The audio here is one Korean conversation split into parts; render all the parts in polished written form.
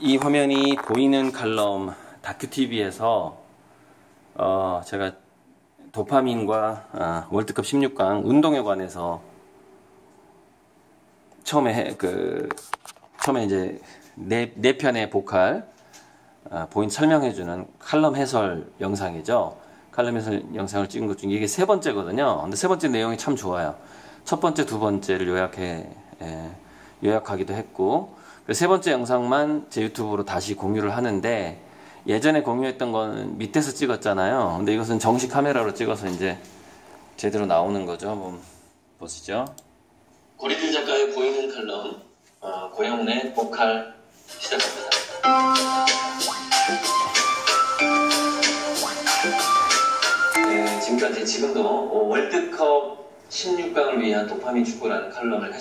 이 화면이 보이는 칼럼 다큐TV에서 제가 도파민과 월드컵 16강 운동에 관해서 처음에 이제 네 편의 보컬 보인 설명해주는 칼럼 해설 영상이죠. 칼럼 해설 영상을 찍은 것 중에 이게 세 번째거든요. 근데 세 번째 내용이 참 좋아요. 첫 번째, 두 번째를 요약하기도 했고, 세 번째 영상만 제 유튜브로 다시 공유를 하는데, 예전에 공유했던 건 밑에서 찍었잖아요. 근데 이것은 정식 카메라로 찍어서 이제 제대로 나오는 거죠. 한번 보시죠. 고리들 작가의 보이는 칼럼, 고영래 보컬 시작합니다. 네, 지금도 월드컵 16강을 위한 도파민 축구라는 칼럼을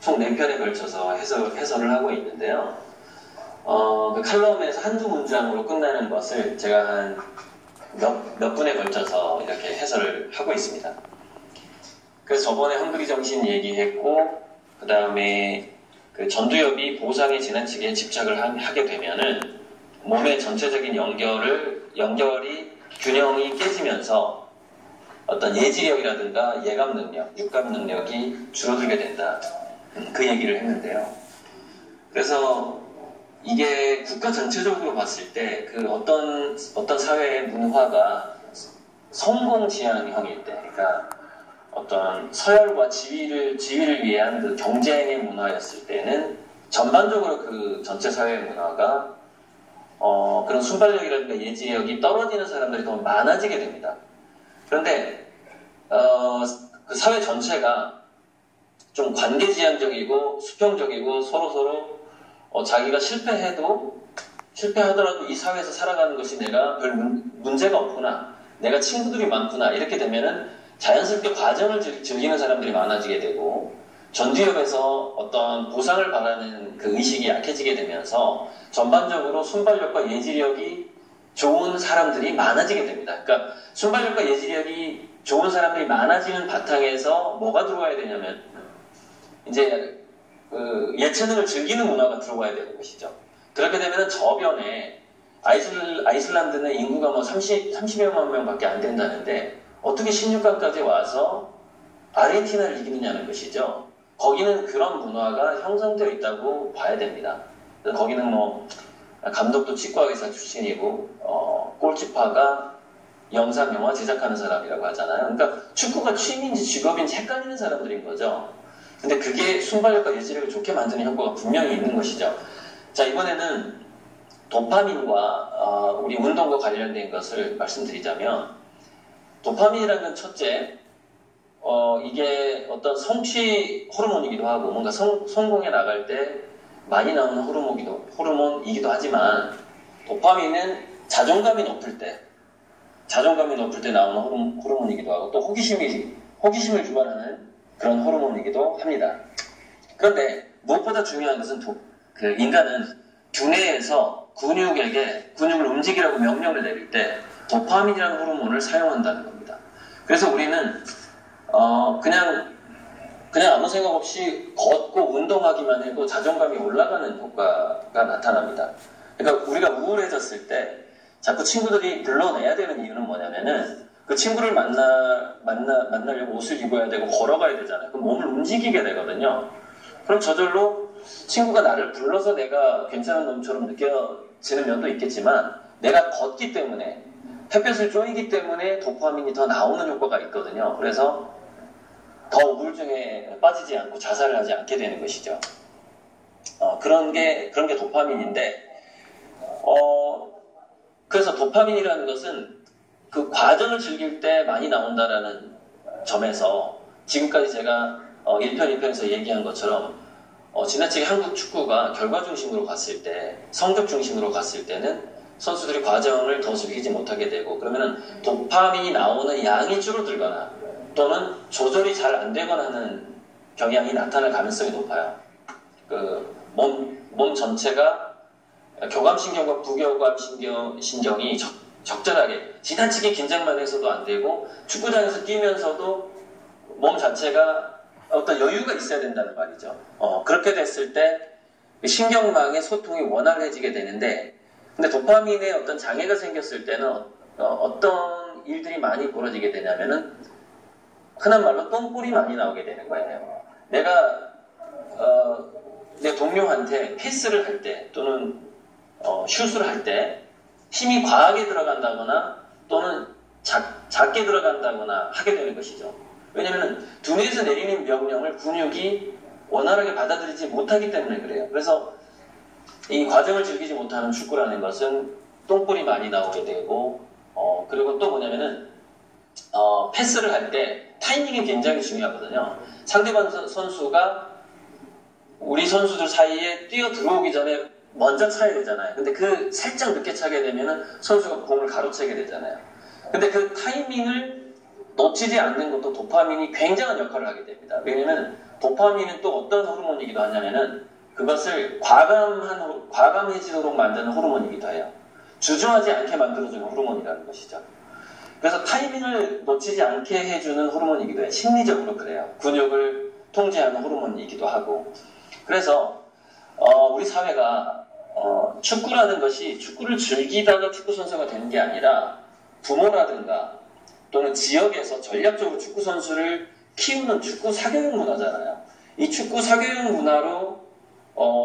총 4편에 걸쳐서 해설을 하고 있는데요. 그 칼럼에서 한두 문장으로 끝나는 것을 제가 한 몇 분에 걸쳐서 이렇게 해설을 하고 있습니다. 그래서 저번에 헝그리 정신 얘기했고, 그 다음에 그 전두엽이 보상에 지나치게 집착을 하게 되면은 몸의 전체적인 연결이 균형이 깨지면서 어떤 예지력이라든가 예감 능력, 육감 능력이 줄어들게 된다. 그 얘기를 했는데요. 그래서 이게 국가 전체적으로 봤을 때 그 어떤 사회의 문화가 성공 지향형일 때, 그러니까 어떤 서열과 지위를 위한 그 경쟁의 문화였을 때는 전반적으로 그 전체 사회의 문화가 그런 순발력이라든가 예지력이 떨어지는 사람들이 더 많아지게 됩니다. 그런데 그 사회 전체가 좀 관계지향적이고 수평적이고 서로 자기가 실패하더라도 이 사회에서 살아가는 것이 내가 별 문제가 없구나, 내가 친구들이 많구나, 이렇게 되면은 자연스럽게 과정을 즐기는 사람들이 많아지게 되고, 전두엽에서 어떤 보상을 바라는 그 의식이 약해지게 되면서 전반적으로 순발력과 예지력이 좋은 사람들이 많아지게 됩니다. 그러니까 순발력과 예지력이 좋은 사람들이 많아지는 바탕에서 뭐가 들어와야 되냐면 이제 예체능을 즐기는 문화가 들어와야 되는 것이죠. 그렇게 되면 저변에 아이슬란드는 인구가 뭐 30여만 명밖에 안 된다는데 어떻게 16강까지 와서 아르헨티나를 이기느냐는 것이죠. 거기는 그런 문화가 형성되어 있다고 봐야 됩니다. 거기는 뭐 감독도 치과의사 출신이고 골키퍼가 영화 제작하는 사람이라고 하잖아요. 그러니까 축구가 취미인지 직업인지 헷갈리는 사람들인 거죠. 근데 그게 순발력과 예지력을 좋게 만드는 효과가 분명히 있는 것이죠. 자, 이번에는 도파민과 우리 운동과 관련된 것을 말씀드리자면, 도파민이라는 건 첫째, 이게 어떤 성취 호르몬이기도 하고 뭔가 성공에 나갈 때 많이 나오는 호르몬이기도 하지만, 도파민은 자존감이 높을 때 나오는 호르몬이기도 하고 또 호기심을 유발하는 그런 호르몬이기도 합니다. 그런데 무엇보다 중요한 것은 인간은 두뇌에서 근육을 움직이라고 명령을 내릴 때 도파민이라는 호르몬을 사용한다는 겁니다. 그래서 우리는 그냥 아무 생각 없이 걷고 운동하기만 해도 자존감이 올라가는 효과가 나타납니다. 그러니까 우리가 우울해졌을 때 자꾸 친구들이 불러내야 되는 이유는 뭐냐면은 그 친구를 만나려고 옷을 입어야 되고 걸어가야 되잖아요. 그럼 몸을 움직이게 되거든요. 그럼 저절로 친구가 나를 불러서 내가 괜찮은 놈처럼 느껴지는 면도 있겠지만, 내가 걷기 때문에, 햇볕을 쬐기 때문에 도파민이 더 나오는 효과가 있거든요. 그래서 더 우울증에 빠지지 않고 자살을 하지 않게 되는 것이죠. 그런 게 도파민인데, 그래서 도파민이라는 것은 그 과정을 즐길 때 많이 나온다라는 점에서 지금까지 제가 1편, 2편에서 얘기한 것처럼 지나치게 한국 축구가 결과 중심으로 갔을 때, 성적 중심으로 갔을 때는 선수들이 과정을 더 즐기지 못하게 되고, 그러면은 도파민이 나오는 양이 줄어들거나 또는 조절이 잘 안 되거나 하는 경향이 나타날 가능성이 높아요. 몸 전체가 교감신경과 부교감신경이 적절하게, 지나치게 긴장만 해서도 안 되고 축구장에서 뛰면서도 몸 자체가 어떤 여유가 있어야 된다는 말이죠. 그렇게 됐을 때 신경망의 소통이 원활해지게 되는데, 근데 도파민에 어떤 장애가 생겼을 때는 어떤 일들이 많이 벌어지게 되냐면은 흔한 말로 똥볼이 많이 나오게 되는 거예요. 내가 내 동료한테 패스를 할 때 또는 슛을 할 때 힘이 과하게 들어간다거나 또는 작게 들어간다거나 하게 되는 것이죠. 왜냐하면 두뇌에서 내리는 명령을 근육이 원활하게 받아들이지 못하기 때문에 그래요. 그래서 이 과정을 즐기지 못하는 축구라는 것은 똥볼이 많이 나오게 되고, 그리고 또 뭐냐면은 패스를 할 때 타이밍이 굉장히 중요하거든요. 상대방 선수가 우리 선수들 사이에 뛰어 들어오기 전에 먼저 차야 되잖아요. 근데 그 살짝 늦게 차게 되면은 선수가 공을 가로채게 되잖아요. 근데 그 타이밍을 놓치지 않는 것도 도파민이 굉장한 역할을 하게 됩니다. 왜냐면 도파민은 또 어떤 호르몬이기도 하냐면은 그것을 과감해지도록 만드는 호르몬이기도 해요. 주저하지 않게 만들어주는 호르몬이라는 것이죠. 그래서 타이밍을 놓치지 않게 해주는 호르몬이기도 해요. 심리적으로 그래요. 근육을 통제하는 호르몬이기도 하고. 그래서 우리 사회가 축구라는 것이 축구를 즐기다가 축구 선수가 되는 게 아니라 부모라든가 또는 지역에서 전략적으로 축구 선수를 키우는 축구 사교육 문화잖아요. 이 축구 사교육 문화로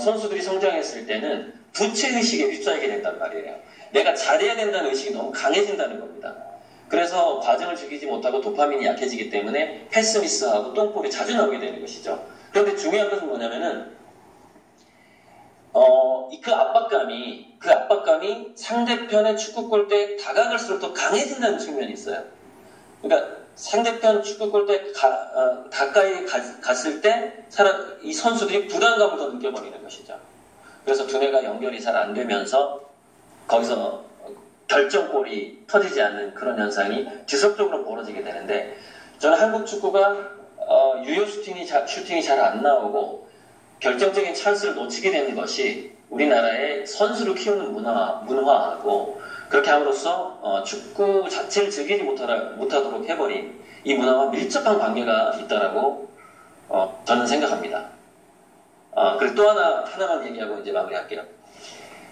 선수들이 성장했을 때는 부채의식에 휩싸이게 된단 말이에요. 내가 잘해야 된다는 의식이 너무 강해진다는 겁니다. 그래서 과정을 즐기지 못하고 도파민이 약해지기 때문에 패스미스하고 똥볼이 자주 나오게 되는 것이죠. 그런데 중요한 것은 뭐냐면은 그 압박감이 상대편의 축구 골대에 다가갈수록 더 강해진다는 측면이 있어요. 그러니까 상대편 축구 골대에 가까이 갔을 때 이 선수들이 부담감을 더 느껴버리는 것이죠. 그래서 두뇌가 연결이 잘 안 되면서 거기서 결정골이 터지지 않는 그런 현상이 지속적으로 벌어지게 되는데, 저는 한국 축구가 유효 슈팅이 잘 안 나오고 결정적인 찬스를 놓치게 되는 것이 우리나라의 선수를 키우는 문화하고, 그렇게 함으로써 축구 자체를 즐기지 못하도록 해버린 이 문화와 밀접한 관계가 있다라고 저는 생각합니다. 그리고 또 하나만 얘기하고 이제 마무리할게요.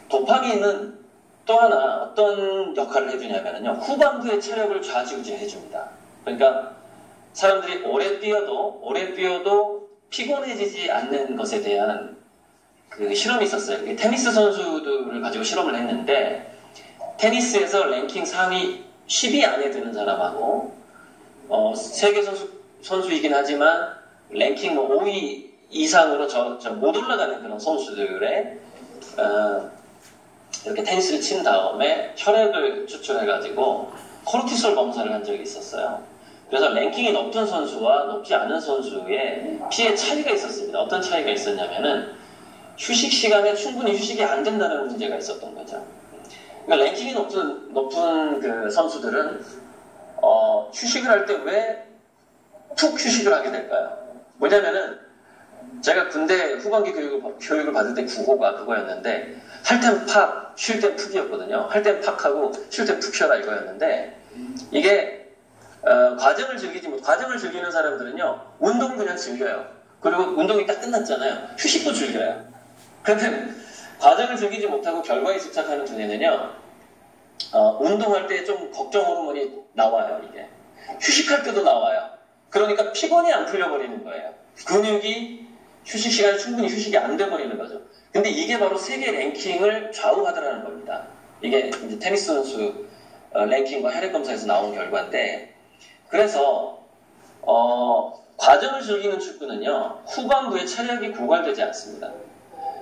도파민은 또 하나 어떤 역할을 해주냐면요, 후반부의 체력을 좌지우지 해줍니다. 그러니까 사람들이 오래 뛰어도 피곤해지지 않는 것에 대한 그 실험이 있었어요. 테니스 선수들을 가지고 실험을 했는데, 테니스에서 랭킹 상위 10위 안에 드는 사람하고 세계 선수이긴 하지만 랭킹 5위 이상으로 못 올라가는 그런 선수들의 이렇게 테니스를 친 다음에 혈액을 추출해가지고 코르티솔 검사를 한 적이 있었어요. 그래서 랭킹이 높은 선수와 높지 않은 선수의 피해 차이가 있었습니다. 어떤 차이가 있었냐면은 휴식 시간에 충분히 휴식이 안 된다는 문제가 있었던 거죠. 그러니까 랭킹이 높은 그 선수들은 휴식을 할 때 왜 푹 휴식을 하게 될까요? 뭐냐면은 제가 군대 후반기 교육을 받을 때 구호가 그거였는데, 할 땐 팍, 쉴 땐 푹이었거든요. 할 땐 팍하고 쉴 땐 푹 쉬어라 이거였는데, 이게 과정을 즐기는 사람들은요, 운동을 그냥 즐겨요. 그리고 운동이 딱 끝났잖아요. 휴식도 즐겨요. 그런데 과정을 즐기지 못하고 결과에 집착하는 두뇌는요, 운동할 때 좀 걱정 호르몬이 나와요. 이게 휴식할 때도 나와요. 그러니까 피곤이 안 풀려버리는 거예요. 근육이 휴식 시간에 충분히 휴식이 안 돼버리는 거죠. 근데 이게 바로 세계 랭킹을 좌우하더라는 겁니다. 이게 이제 테니스 선수 랭킹과 혈액 검사에서 나온 결과인데, 그래서 과정을 즐기는 축구는요, 후반부에 체력이 고갈되지 않습니다.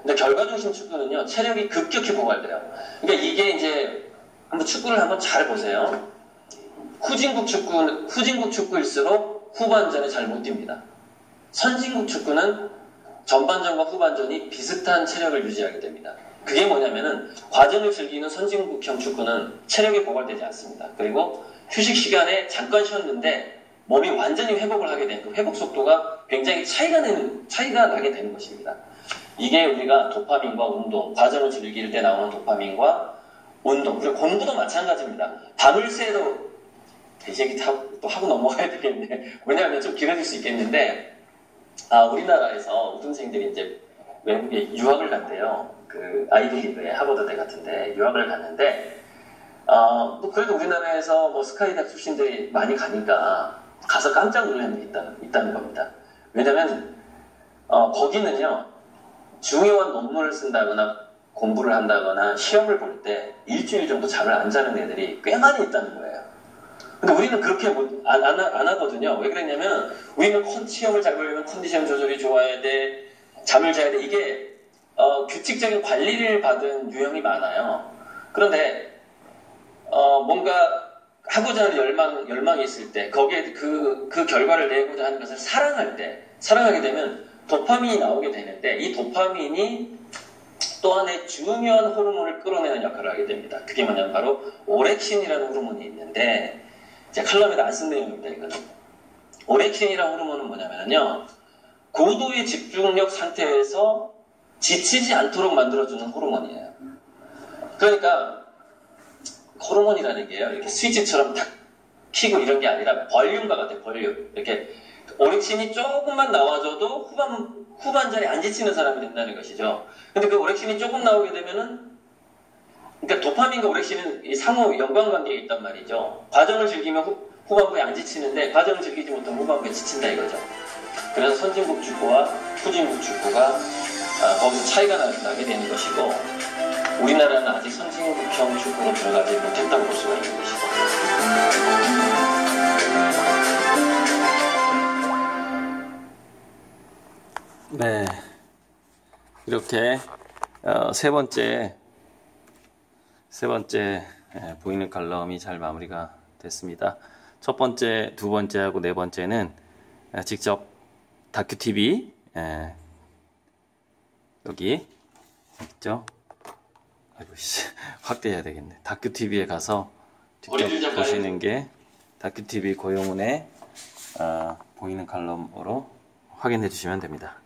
근데 결과 중심 축구는요, 체력이 급격히 고갈돼요. 그러니까 이게 이제 축구를 한번 잘 보세요. 후진국 축구일수록 후반전에 잘 못 뜁니다. 선진국 축구는 전반전과 후반전이 비슷한 체력을 유지하게 됩니다. 그게 뭐냐면은 과정을 즐기는 선진국형 축구는 체력이 고갈되지 않습니다. 그리고 휴식 시간에 잠깐 쉬었는데 몸이 완전히 회복을 하게 되는 그 회복 속도가 굉장히 차이가 나게 되는 것입니다. 이게 우리가 도파민과 운동, 과정을 즐길 때 나오는 도파민과 운동, 그리고 공부도 마찬가지입니다. 밤을 새도 이 얘기 또 하고 넘어가야 되겠네. 왜냐하면 좀 길어질 수 있겠는데, 우리나라에서 우등생들이 이제 외국에 유학을 간대요. 그 아이비리그에 하버드대 같은데 유학을 갔는데 뭐 그래도 우리나라에서 뭐 스카이대학 출신들이 많이 가니까 가서 깜짝 놀란 게 있다는 겁니다. 왜냐면 거기는요 중요한 논문을 쓴다거나 공부를 한다거나 시험을 볼 때 일주일 정도 잠을 안 자는 애들이 꽤 많이 있다는 거예요. 근데 우리는 그렇게 안 하거든요. 왜 그랬냐면 우리는 시험을 잘 보려면 컨디션 조절이 좋아야 돼, 잠을 자야 돼. 이게 규칙적인 관리를 받은 유형이 많아요. 그런데 뭔가 하고자 하는 열망이 있을 때 거기에 그 결과를 내고자 하는 것을 사랑하게 되면 도파민이 나오게 되는데 이 도파민이 또 하나의 중요한 호르몬을 끌어내는 역할을 하게 됩니다. 그게 뭐냐면 바로 오렉신이라는 호르몬이 있는데 제가 칼럼에도 안 쓴 내용입니다. 이거는 오렉신이라는 호르몬은 뭐냐면요 고도의 집중력 상태에서 지치지 않도록 만들어주는 호르몬이에요. 그러니까 호르몬이라는 게요 이렇게 스위치처럼 탁 켜고 이런 게 아니라 볼륨과 같아요. 볼륨. 이렇게 오렉신이 조금만 나와줘도 후반전에 안 지치는 사람이 된다는 것이죠. 근데 그 오렉신이 조금 나오게 되면은 그러니까 도파민과 오렉신은 상호 연관관계가 있단 말이죠. 과정을 즐기면 후반부에 안 지치는데 과정을 즐기지 못하면 후반부에 지친다 이거죠. 그래서 선진국 축구와 후진국 축구가 거기서 차이가 나게 되는 것이고 우리나라는 아직 선진국형 축구로 들어가지 못했다고 볼 수가 있는 것이고 네, 이렇게 세 번째 보이는 칼럼이 잘 마무리가 됐습니다. 첫 번째, 두 번째하고 네 번째는 직접 다큐TV 여기 있죠? 아이고 확대해야 되겠네. 다큐TV에 가서 직접 보시는 게 다큐TV 고용훈의 보이는 칼럼으로 확인해 주시면 됩니다.